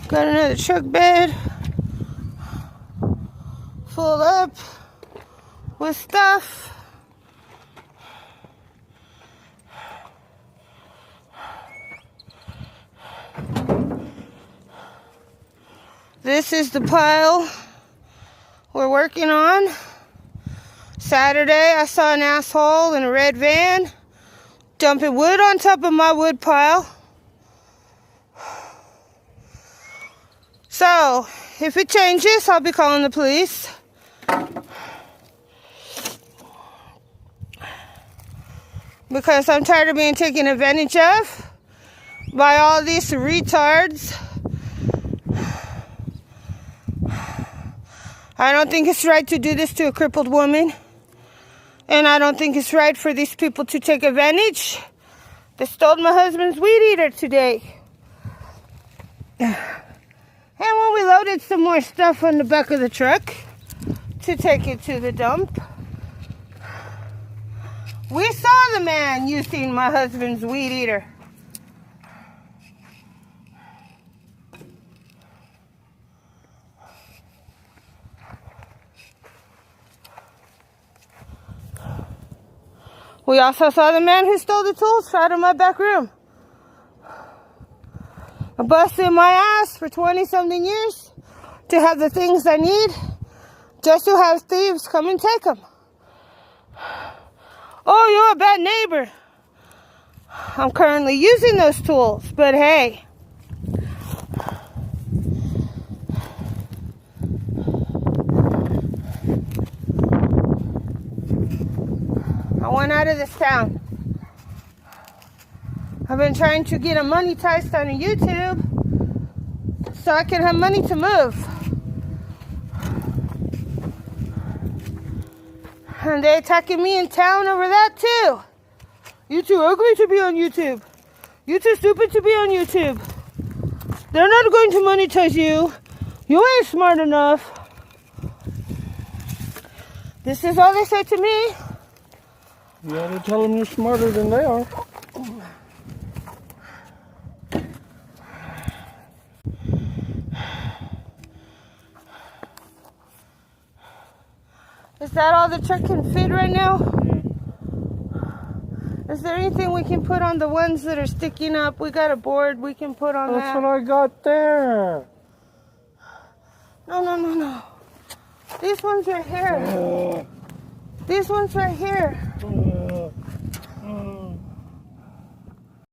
Got another truck bed full up with stuff. This is the pile we're working on. Saturday, I saw an asshole in a red van dumping wood on top of my wood pile. So, if it changes, I'll be calling the police. Because I'm tired of being taken advantage of by all these retards. I don't think it's right to do this to a crippled woman. And I don't think it's right for these people to take advantage. They stole my husband's weed eater today. And when we loaded some more stuff on the back of the truck to take it to the dump, we saw the man using my husband's weed eater. We also saw the man who stole the tools out of my back room. I busted my ass for 20-something years to have the things I need, just to have thieves come and take them. Oh, you're a bad neighbor. I'm currently using those tools, but hey. I went out of this town. I've been trying to get monetized on YouTube so I can have money to move. And they attacking me in town over that too. You too ugly to be on YouTube. You too stupid to be on YouTube. They're not going to monetize you. You ain't smart enough. This is all they say to me. You ought to tell them you're smarter than they are. Is that all the truck can fit right now? Is there anything we can put on the ones that are sticking up? We got a board we can put on that. That's what I got there. No. These ones right here. These ones right here.